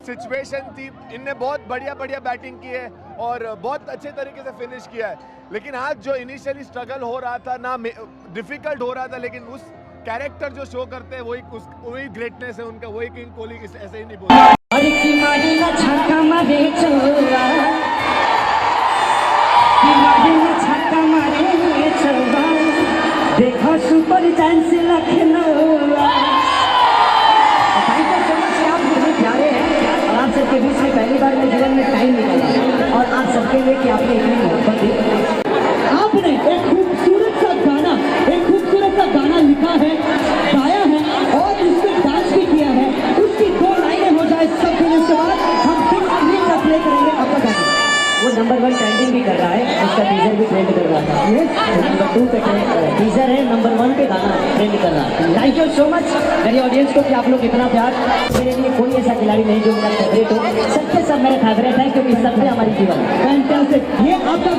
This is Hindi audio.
सिचुएशन थी, इनने बहुत बढ़िया बैटिंग की है और बहुत अच्छे तरीके से फिनिश किया है। लेकिन आज जो इनिशियली स्ट्रगल हो रहा था ना, डिफिकल्ट हो रहा था, लेकिन उस कैरेक्टर जो शो करते हैं वही ग्रेटनेस है उनका, वही किंग कोहली ऐसे ही नहीं बोलते। देखो super chance Lucknow. Thank you so much, आप बहुत प्यारे हैं और आप सबके बीच में पहली बार मैं जीवन में टाइम निकाला और आप सबके लिए कि आपने इतनी मोहब्बत दी। आपने एक खूबसूरत सा गाना लिखा है, गाया है और इसमें डांस भी किया है। उसकी 2 लाइनें हो जाए सब फिर उसके बाद हम 6 मिनट का प्ले करेंगे आपका गाना। वो नंबर 1 ट्रेंडिंग भी कर रहा है, उसका टीजर भी ट्रेंड कर रहा था। नंबर 2 पे टीजर है, नंबर 1 पे गाना ट्रेंड कर रहा है। थैंक यू सो मच मेरी ऑडियंस को कि आप लोग इतना प्यार। मेरे लिए कोई ऐसा खिलाड़ी नहीं जो मेरा फेवरेट हो, सबके सब मेरे फेवरेट हैं क्योंकि सबसे हमारी जीवन। फैंटास्टिक, ये आपका